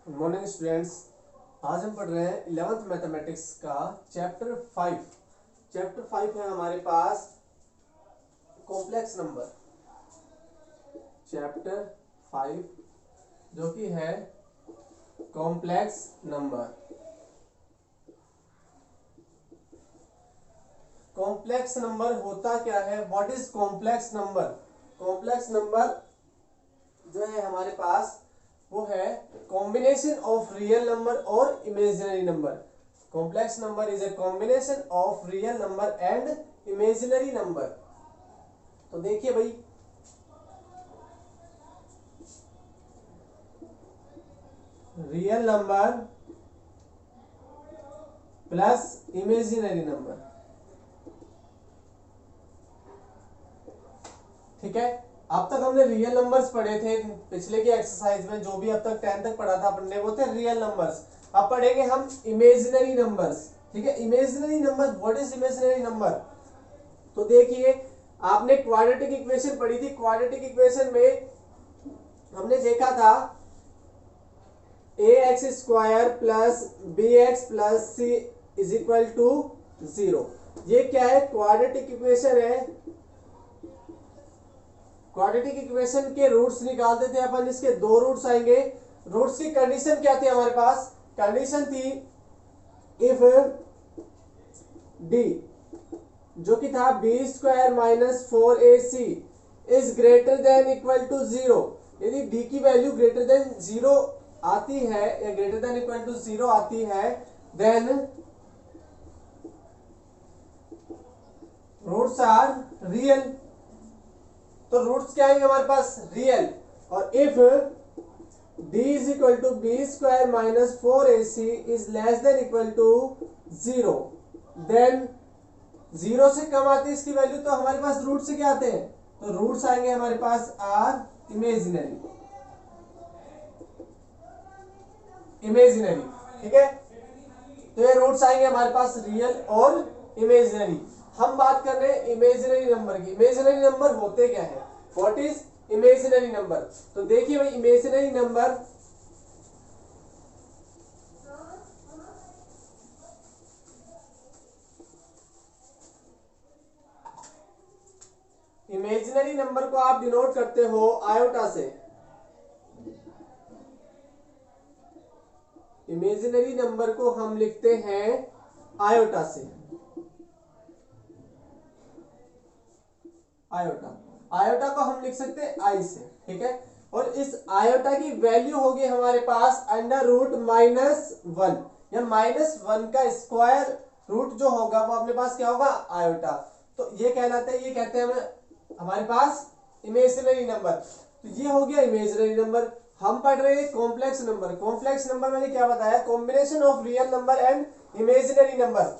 Good morning students. आज हम पढ़ रहे हैं 11th मैथमेटिक्स का चैप्टर 5। चैप्टर 5 है हमारे पास कॉम्प्लेक्स नंबर। चैप्टर 5 जो कि है कॉम्प्लेक्स नंबर। कॉम्प्लेक्स नंबर होता क्या है? What is complex number? Complex number जो है हमारे पास वो है कॉम्बिनेशन ऑफ रियल नंबर और imaginary number. Complex number is a combination of real number and imaginary number. तो देखिए भाई, real number plus imaginary number, ठीक है। अब तक हमने रियल नंबर्स पढ़े थे पिछले की एक्सरसाइज में, जो भी अब तक 10 तक पढ़ा था अपन ने वो थे रियल नंबर्स। अब पढ़ेंगे हम इमेजिनरी नंबर्स, ठीक है। Imaginary number, what is imaginary number? तो देखिए, आपने क्वाड्रेटिक इक्वेशन पढ़ी थी। क्वाड्रेटिक इक्वेशन में हमने देखा था ax square plus B X plus C is equal to 0। ये क्या है? क्वाड्रेटिक इक्वेशन है। क्वाड्रेटिक इक्वेशन के रूट्स निकालते थे अपन, इसके दो रूट्स आएंगे। रूट्स की कंडीशन क्या थी हमारे पास? कंडीशन थी इफ डी जो कि था B square minus 4ac is greater than equal to 0। यदि डी की वैल्यू ग्रेटर देन 0 आती है या ग्रेटर देन इक्वल टू 0 आती है, देन रूट्स आर रियल। तो रूट्स क्या आएंगे हमारे पास? रियल। और if d is equal to B square minus 4ac is less than equal to 0, then 0 से कम आती है इसकी वैल्यू, तो हमारे पास रूट से क्या आते हैं? तो रूट्स आएंगे हमारे पास आर इमेजिनरी। इमेजिनरी, ठीक है। तो ये रूट्स आएंगे हमारे पास रियल और इमेजिनरी। हम बात कर रहे हैं इमेजिनरी नंबर की। इमेजिनरी नंबर होते क्या है? What is imaginary number? तो देखिए भाई, इमेजिनरी नंबर इमेजिनरी नंबर को आप डिनोट करते हो आयोटा से। इमेजिनरी नंबर को हम लिखते हैं आयोटा से। आयोटा, आयोटा को हम लिख सकते हैं आई से, ठीक है। और इस आयोटा की वैल्यू होगी हमारे पास अंडर रूट -1 या -1 का स्क्वायर रूट जो होगा वो अपने पास क्या होगा? आयोटा। तो ये कहलाता है, ये कहते हैं हमारे पास इमेजिनरी नंबर। तो ये हो गया इमेजिनरी नंबर। हम पढ़ रहे हैं कॉम्प्लेक्स नंबर। कॉम्प्लेक्स नंबर मैंने क्या बताया? Combination of real number and imaginary number.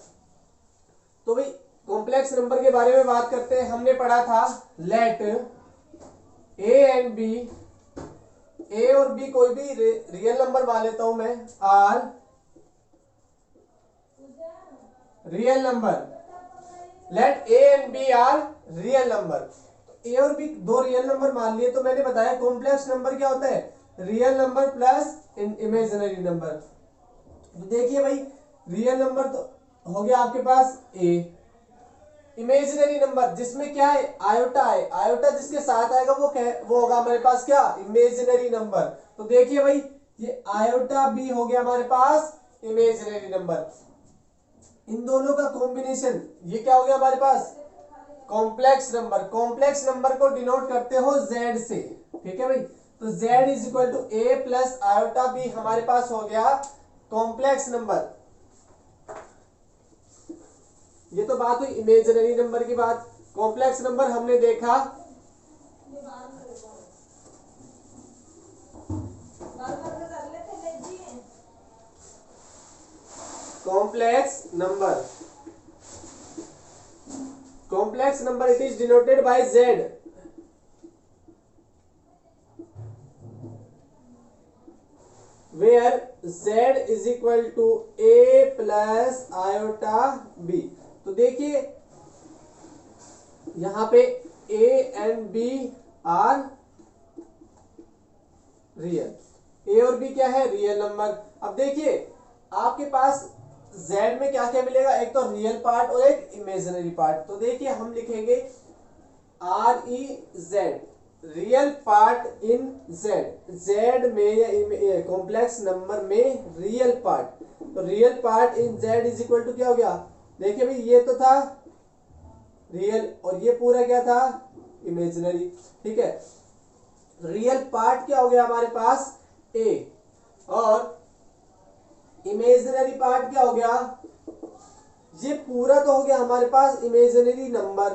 तो भाई कॉम्प्लेक्स नंबर के बारे में बात करते हैं। हमने पढ़ा था लेट ए एंड बी, ए और बी कोई भी रियल नंबर मान लेता हूं मैं, are real number. Let a and b are real number. A और बी दो रियल नंबर मान लिए, तो मैंने बताया कॉम्प्लेक्स नंबर क्या होता है? Real number plus imaginary number. तो देखिए भाई, रियल नंबर तो हो गया आपके पास ए। इमेजिनरी नंबर जिसमें क्या है? आयोटा है। आयोटा जिसके साथ आएगा वो होगा हमारे पास क्या? Imaginary number. तो देखिए भाई, ये आयोटा भी हो गया हमारे पास इमेजिनरी नंबर। इन दोनों का कॉम्बिनेशन ये क्या हो गया हमारे पास? Complex number. कॉम्प्लेक्स नंबर को डिनोट करते हो जेड से, ठीक है भाई। तो Z is equal to A plus iota B हमारे पास हो गया कॉम्प्लेक्स नंबर। ये तो बात हुई इमेजिनरी नंबर की बात। कॉम्प्लेक्स नंबर हमने देखा complex number. Complex number it is denoted by Z, where z is equal to a plus iota b। तो देखिए यहां पे a and b are real, a और बी क्या है, रियल नंबर। अब देखिए आपके पास z में क्या क्या मिलेगा, एक तो रियल पार्ट और एक इमेजिनरी पार्ट। तो देखिए हम लिखेंगे R E Z, real part in Z, Z में या कॉम्प्लेक्स नंबर में रियल पार्ट। तो real part in Z is equal to क्या हो गया, देखिए भाई ये तो था रियल और ये पूरा क्या था, इमेजिनरी। ठीक है, रियल पार्ट क्या हो गया हमारे पास, ए, और इमेजिनरी पार्ट क्या हो गया, ये पूरा तो हो गया हमारे पास इमेजिनरी नंबर।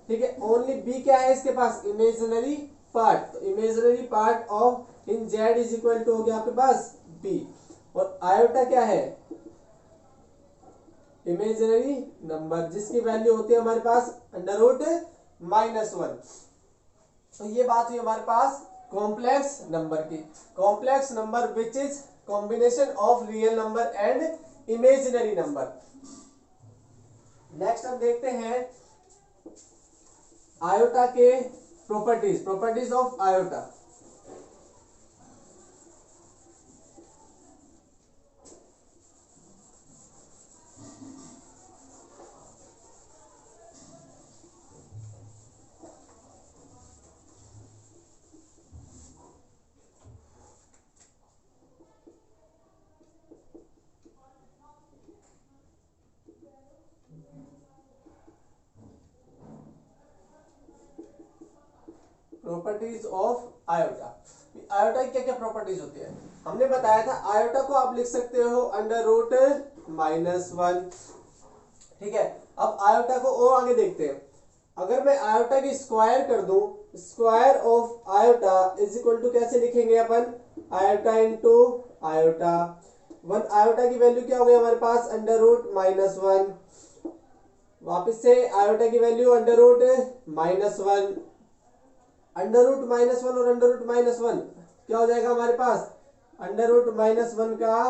ठीक है, ओनली बी क्या है इसके पास, इमेजिनरी पार्ट। तो imaginary part of in Z is equal to हो गया आपके पास बी, और आयोटा क्या है, इमेजिनरी नंबर जिसकी वैल्यू होती है हमारे पास अंडर रूट -1। तो ये बात हुई हमारे पास कॉम्प्लेक्स नंबर की, complex number which is combination of real number and imaginary number. Next हम देखते हैं आयोटा के properties, properties of iota. Properties of iota, iota की क्या क्या प्रॉपर्टीज होती है, हमने बताया था आयोटा को आप लिख सकते हो अंडर रूट -1। ठीक है, अब आयोटा को और आगे देखते हैं। अगर मैं आयोटा की स्क्वायर कर दूं, square of iota is equal to कैसे लिखेंगे अपन, आयोटा इंटू आयोटा। 1 आयोटा की वैल्यू क्या हो गई हमारे पास, अंडर रूट -1। वापिस से आयोटा की value under root -1, under root -1 और अंडर रूट -1 क्या हो जाएगा हमारे पास, अंडर रूट -1 का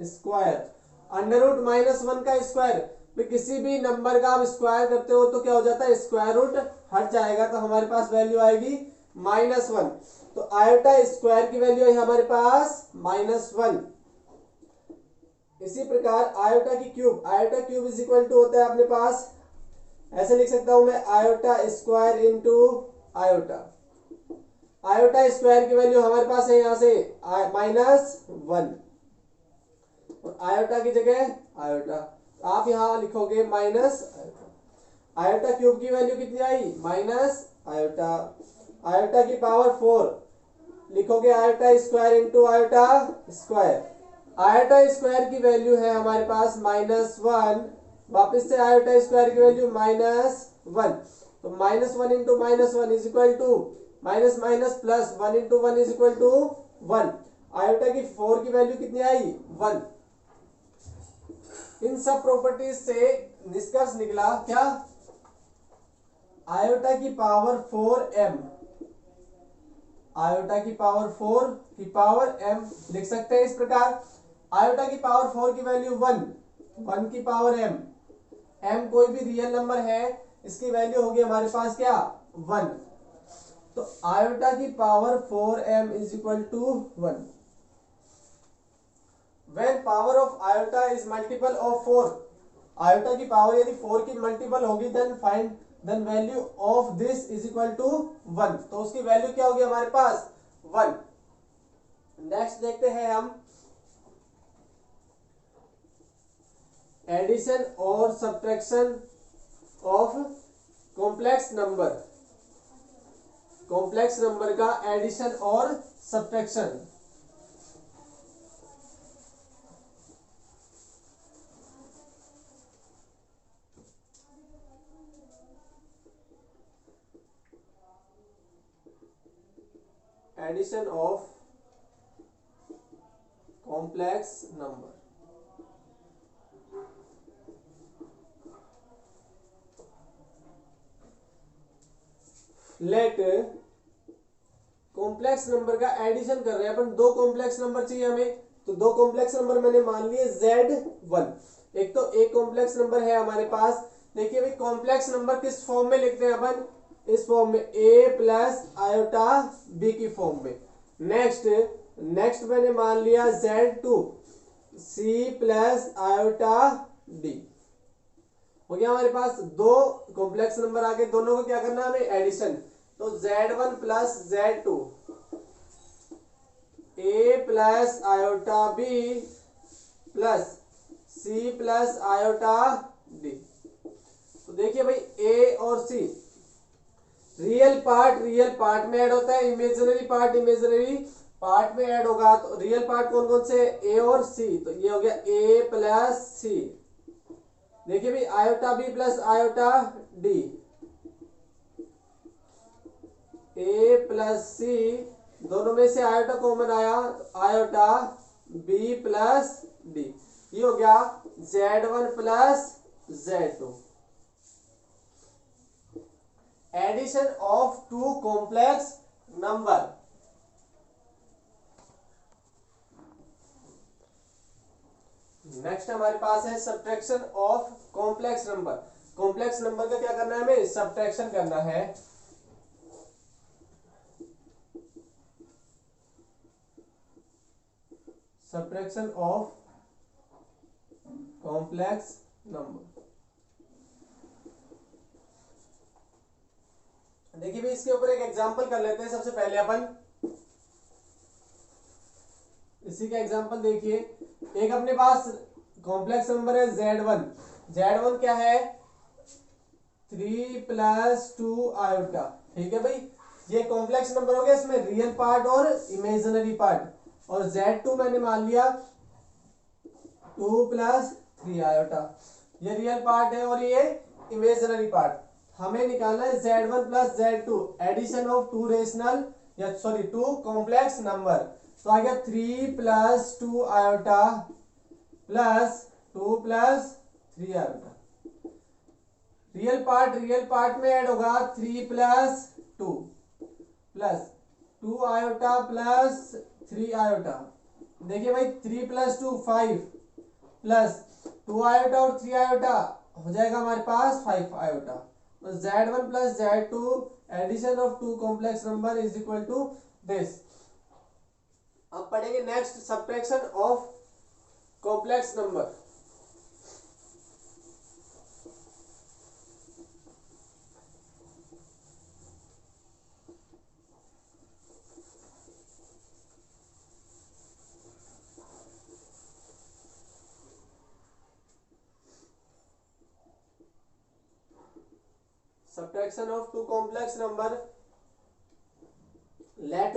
स्क्वायर। अंडर रूट -1 का स्क्वायर, तो किसी भी नंबर का आप स्क्वायर करते हो तो क्या हो जाता है, स्क्वायर रूट हट जाएगा, तो हमारे पास वैल्यू आएगी -1। तो आयोटा स्क्वायर की वैल्यू है हमारे पास -1। इसी प्रकार आयोटा की cube, iota cube is equal to होता है अपने पास, ऐसे लिख सकता हूं मैं, iota square into iota. Iota square की वैल्यू हमारे पास है यहां से -1, और आयोटा की जगह आयोटा, आप यहां लिखोगे माइनस आयोटा। आयोटा क्यूब की वैल्यू कितनी आई, माइनस आयोटा। आयोटा की पावर 4 लिखोगे iota square into iota square. Iota square की वैल्यू है हमारे पास -1, वापिस से आयोटा स्क्वायर की वैल्यू -1। तो -1 into -1 is equal to minus minus plus, 1 into 1 is equal to 1। Iota की 4 की वैल्यू कितनी आई, 1। इन सब प्रॉपर्टीज से निष्कर्ष निकला क्या, आयोटा की पावर 4m, आयोटा की पावर 4 की पावर m लिख सकते हैं इस प्रकार। आयोटा की पावर 4 की वैल्यू 1, 1 की पावर m, m कोई भी रियल नंबर है, इसकी वैल्यू होगी हमारे पास क्या, 1। तो आयोटा की power 4m is equal to 1। When power of iota is multiple of 4, iota की पावर यदि 4 की मल्टीपल होगी then value of this is equal to 1। तो उसकी वैल्यू क्या होगी हमारे पास, 1। नेक्स्ट देखते हैं हम एडिशन और subtraction of complex number, complex number का एडिशन और subtraction. Addition of complex number, let complex number का एडिशन कर रहे हैं अपन, दो कॉम्प्लेक्स नंबर चाहिए हमें, तो दो कॉम्प्लेक्स नंबर मैंने मान लिए Z1। एक तो एक कॉम्प्लेक्स नंबर है हमारे पास, देखिए भाई कॉम्प्लेक्स नंबर किस फॉर्म में लिखते हैं अपन, इस फॉर्म में a प्लस आयोटा b की फॉर्म में। नेक्स्ट नेक्स्ट मैंने मान लिया Z2 C plus iota D। हो गया हमारे पास दो कॉम्प्लेक्स नंबर आ गए, दोनों को क्या करना है हमें एडिशन। तो Z1 plus Z2 A plus iota B plus C plus iota D। तो देखिए भाई A और C रियल पार्ट में ऐड होता है, इमेजिनरी पार्ट में ऐड होगा। तो रियल पार्ट कौन कौन से, A और C, तो ये हो गया A प्लस C। देखिए भाई iota B plus iota D, A plus C, दोनों में से आयोटा कॉमन आया तो आयोटा B प्लस D। ये हो गया Z1 plus Z2। Addition of two complex number. Next हमारे पास है subtraction of complex number. Complex number का क्या करना है हमें, सब्ट्रैक्शन करना है। Subtraction of complex number. देखिए भाई इसके ऊपर एक एग्जांपल कर लेते हैं सबसे पहले अपन। इसी का एग्जांपल देखिए, एक अपने पास कॉम्प्लेक्स नंबर है Z1 क्या है 3 प्लस 2 आयोटा। ठीक है भाई, ये कॉम्प्लेक्स नंबर हो गया, इसमें रियल पार्ट और इमेजिनरी पार्ट। और Z2 मैंने मान लिया 2 प्लस 3 आयोटा, ये रियल पार्ट है और ये इमेजिनरी पार्ट। हमें निकालना है Z1 plus Z2 addition of two rational या सॉरी टू कॉम्प्लेक्स नंबर। तो आ गया 3 plus 2 iota plus 2 plus 3 iota. Real part में ऐड होगा 3 plus 2 plus 2 iota plus 3 iota. देखिए भाई 3 प्लस 2 5 प्लस 2 आयोटा और 3 आयोटा हो जाएगा हमारे पास 5 आयोटा। तो Z1 plus Z2 addition of two complex number is equal to this. अब पढ़ेंगे next subtraction of complex number. Subtraction of two complex number. Let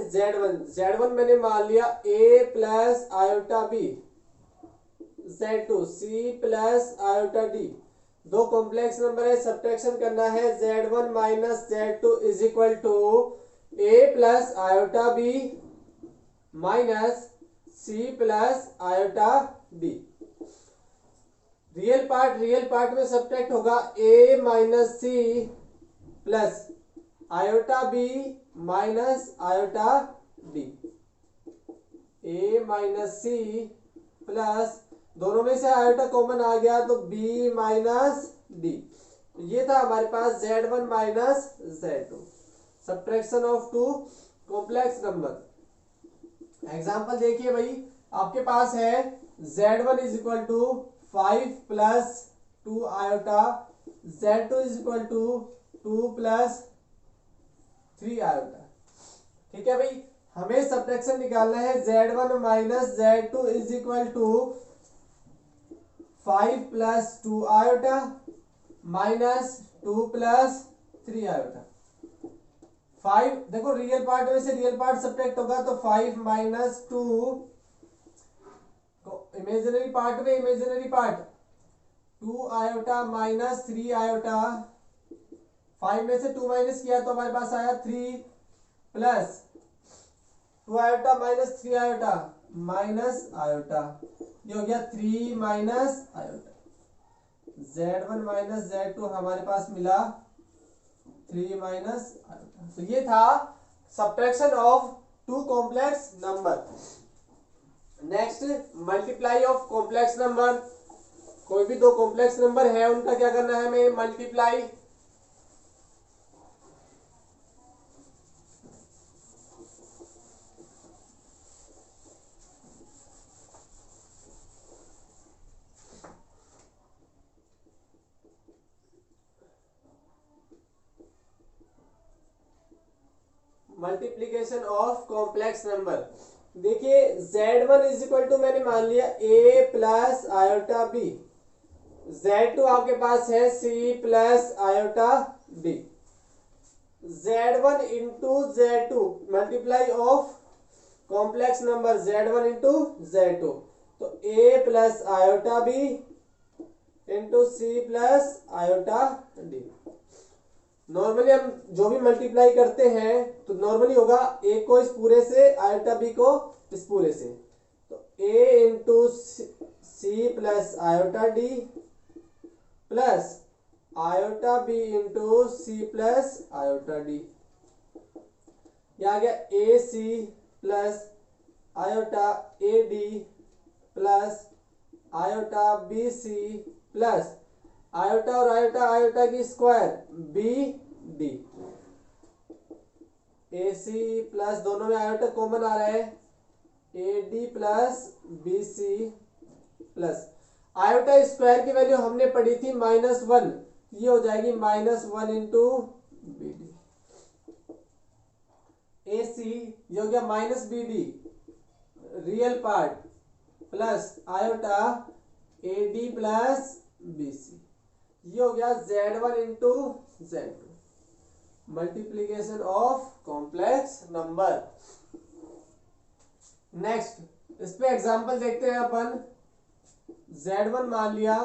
Z1 मैंने मान लिया A plus iota B, Z2 C plus iota D। दो complex number है, subtraction करना है। Z1 minus Z2 is equal to A plus iota B minus C plus iota D। Real part में subtract होगा A minus C plus iota B minus iota D। A minus C plus दोनों में से iota common आ गया तो B minus D। ये था हमारे पास Z1 minus Z2 subtraction of two complex number. Example देखिए भाई, आपके पास है Z1 is equal to 5 plus 2 iota, Z2 is equal to 2 plus 3 iota. ठीक है भाई, हमें सब्ट्रैक्शन निकालना है। Z1 minus Z2 is equal to 5 plus 2 iota minus 2 plus 3 iota. 5 देखो रियल पार्ट में से रियल पार्ट सब्ट्रैक्ट होगा तो 5 minus 2, imaginary part 2 iota minus 3 iota. 5 में से 2 माइनस किया तो हमारे पास आया 3 plus 2 iota minus 3 iota minus iota. ये हो गया 3 minus iota. Z1 minus Z2 हमारे पास मिला 3 माइनस आयोटा। तो ये था subtraction of two complex number. Next multiply of complex number. कोई भी दो कॉम्प्लेक्स नंबर है उनका क्या करना है हमें, multiply. Multiplication of complex number. देखिए Z1 इज इक्वल टू मैंने मान लिया A plus iota B, Z2 आपके पास है C plus iota D. Z1 into Z2 multiply of complex number Z1 into Z2, तो A plus iota B into C plus iota D. Normally हम जो भी मल्टीप्लाई करते हैं तो नॉर्मली होगा A को इस पूरे से, आयोटा बी को इस पूरे से, तो A into C plus iota d plus iota B into C plus iota d. यह आ गया a c plus iota A D plus iota B C plus iota और आयोटा आयोटा की square B d. A c plus दोनों में iota common आ रहा है, a D plus B C plus iota square की वैल्यू हमने पढ़ी थी -1, ये हो जाएगी -1 into b d. A C ये हो गया minus B D real part plus iota A D plus B C, ये हो गया Z1 into Z2 multiplication of complex number. Next इस पे एग्जांपल देखते हैं अपन। Z1 मान लिया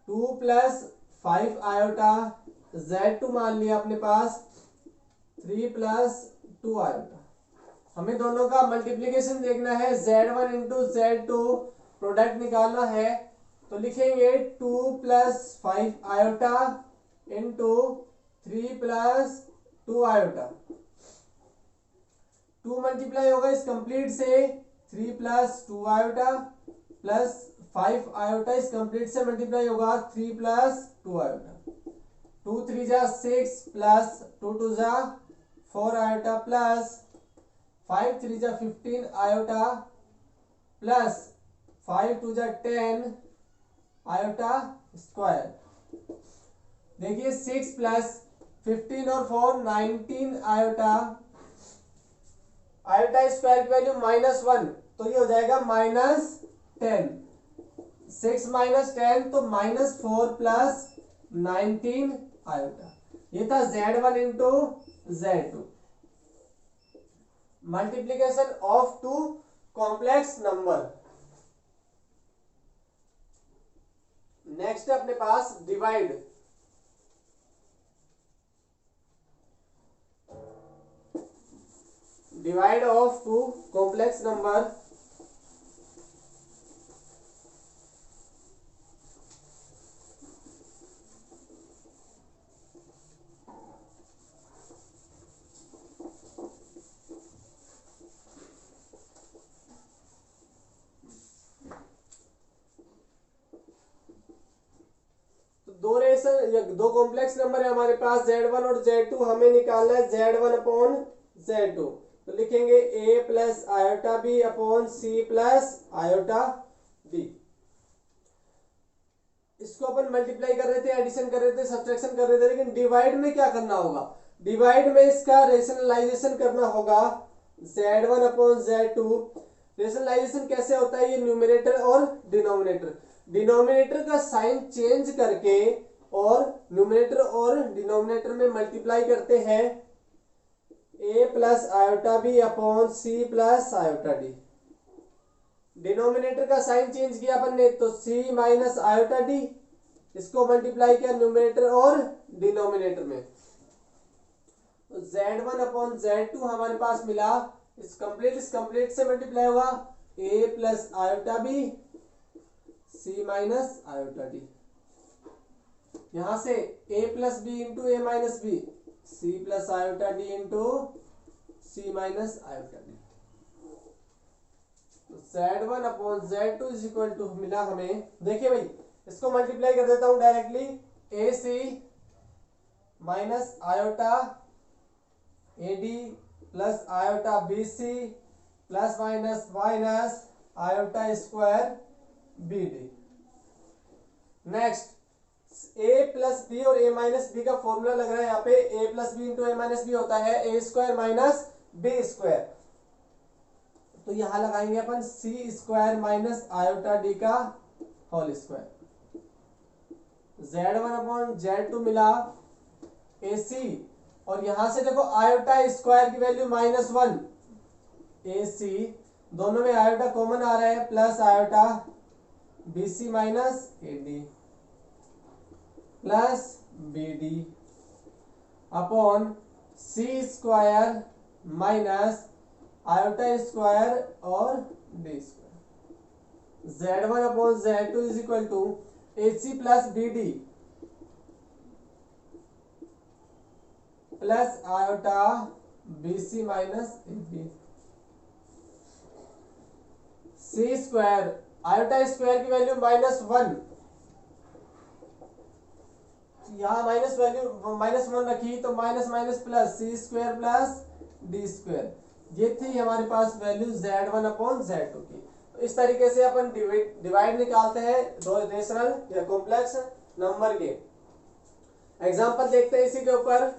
2 प्लस 5 आयोटा, Z2 मान लिया अपने पास 3 प्लस 2 आयोटा। हमें दोनों का मल्टीप्लीकेशन देखना है, Z1 इंटू Z2 प्रोडक्ट निकालना है, तो लिखेंगे 2 plus 5 iota into 3 plus 2 iota. 2 multiply होगा इस कंप्लीट से 3 प्लस 2 आयोटा प्लस 5 आयोटा इस कंप्लीट से मल्टीप्लाई होगा 3 प्लस 2 आयोटा। 2 3 जा 6 प्लस 2 2 जा 4 आयोटा प्लस 5 3 जा 15 आयोटा प्लस 5 2 जा 10 आयोटा स्क्वायर। देखिए 6 प्लस 15 और 4 19 आयोटा, आयोटा स्क्वायर की वैल्यू -1, तो ये हो जाएगा -10। 6 माइनस 10 तो -4 प्लस 19 आयोटा। ये था Z1 into Z2 multiplication of two complex number. Next है अपने पास divide. Divide of two complex number. दो कॉम्प्लेक्स नंबर है हमारे पास Z1 और Z2, हमें निकालना है Z1 अपॉन Z2, तो लिखेंगे A plus iota B upon C plus iota D. इसको अपन मल्टीप्लाई कर रहे थे, एडिशन कर रहे थे, सब्ट्रैक्शन कर रहे थे, लेकिन डिवाइड में क्या करना होगा? डिवाइड में इसका रेशनलाइजेशन करना होगा Z1 अपॉन Z2। रेशनलाइजेशन कैसे होता है? ये न्यूमरेटर और डिनोमिनेटर, डिनोमिनेटर का साइन चेंज करके और न्यूमरेटर और डिनोमिनेटर में मल्टीप्लाई करते हैं A plus iota B upon C plus iota D. Denominator का साइन चेंज किया अपन ने, तो C माइनस आयोटा डी, इसको मल्टीप्लाई किया न्यूमरेटर और डिनोमिनेटर में, तो Z1 अपॉन Z2 हमारे पास मिला। इस कंप्लीट से मल्टीप्लाई होगा A plus iota B C minus iota D. यहां से A plus B into A minus B, C plus iota D into C minus iota D. तो Z1 upon Z2 is equal to मिला हमें। देखिए भाई इसको multiply कर देता हूं directly, A C minus iota A D plus iota B C plus minus minus iota square B D. Next A plus B और ए माइनस बी का फॉर्मूला लग रहा है यहाँ पे, A plus B into A minus B होता है A square minus B square. तो यहां लगाएंगे अपन C square minus iota D का whole square. z1 upon z2 मिला AC, और यहां से देखो आयोटा स्क्वायर की वैल्यू -1, AC दोनों में आयोटा कॉमन आ रहा है, plus iota BC minus AD plus BD upon C square minus iota square और D square. Z1 upon Z2 is equal to AC plus BD plus iota BC minus AB। C square, iota square की value -1, यहाँ minus value -1 रखी तो minus minus plus C square plus D square. ये थी हमारे पास value Z1 upon Z2 की। तो इस तरीके से अपन डिवाइड निकालते हैं रेशनल या कॉम्प्लेक्स नंबर के। एग्जांपल देखते हैं इसी के ऊपर।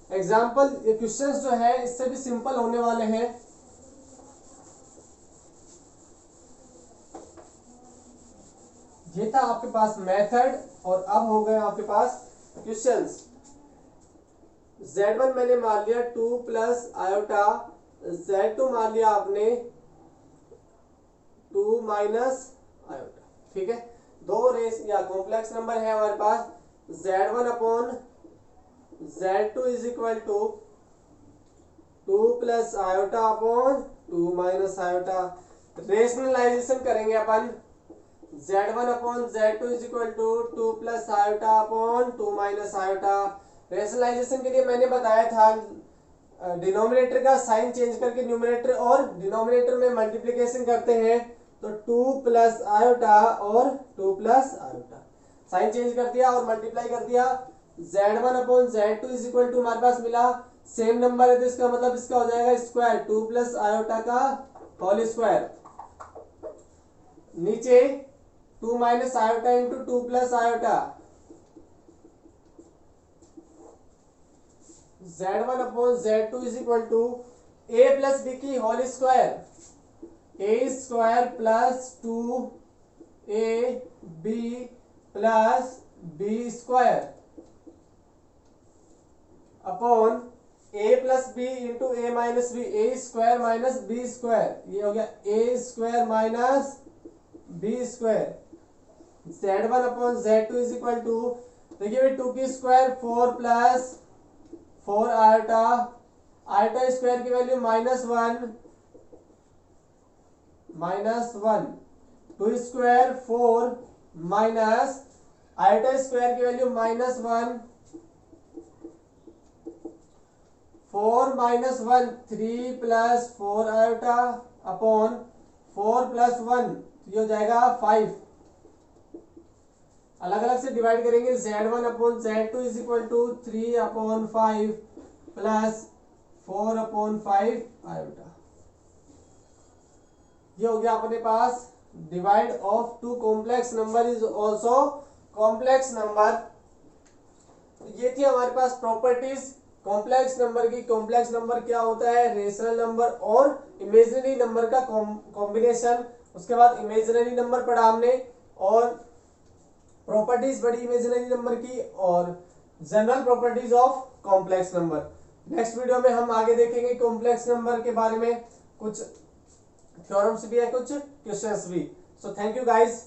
एग्जांपल ये क्वेश्चंस जो है इससे भी सिंपल होने वाले हैं। ये था आपके पास मेथड, और अब हो गए आपके पास क्वेश्चंस। Z1 मैंने मान लिया 2 प्लस आयोटा, Z2 मान लिया आपने 2 माइनस आयोटा। ठीक है, दो रेस या कॉम्प्लेक्स नंबर है हमारे पास। Z1 upon Z2 is equal to 2 plus iota upon 2 minus iota. Rationalization करेंगे अपन। Z1 upon Z2 is equal to 2 plus iota upon 2 minus iota. Rationalization के लिए मैंने बताया था डिनोमिनेटर का साइन चेंज करके न्यूमरेटर और डिनोमिनेटर में मल्टीप्लिकेशन करते हैं, तो 2 प्लस आयोटा और 2 प्लस आयोटा साइन चेंज कर दिया और मल्टीप्लाई कर दिया। Z1 upon Z2 is equal to हमारे पास मिला सेम नंबर है, तो इसका मतलब इसका हो जाएगा स्क्वायर 2 प्लस आयोटा का होल स्क्वायर। नीचे 2 minus iota into 2 plus iota. Z1 upon Z2 is equal to a plus b की whole square, a square plus 2ab plus b square upon a plus B into a minus b, a square minus b square. ये हो गया a square minus b square. Z1 upon Z2 is equal to, देखिए भाई 2 की square 4 plus 4 iota, iota square की value -1, 2 square 4 minus iota square की value -1, 4 minus 1 3 plus 4 iota upon 4 plus 1, ये हो जाएगा 5। अलग अलग से डिवाइड करेंगे। Z1 upon Z2 is equal to 3 upon 5 plus 4 upon 5 iota. ये हो गया अपने पास divide of two complex number is also complex number. ये थी हमारे पास प्रॉपर्टीज कॉम्प्लेक्स नंबर की। कॉम्प्लेक्स नंबर क्या होता है? रेशनल नंबर और इमेजिनरी नंबर का कॉम्बिनेशन। उसके बाद इमेजिनरी नंबर पढ़ा हमने और प्रॉपर्टीज पढ़ी इमेजिनरी नंबर की और general properties of complex number. Next video में हम आगे देखेंगे कॉम्प्लेक्स नंबर के बारे में, कुछ थ्योरम्स भी है, कुछ क्वेश्चंस भी। So thank you guys.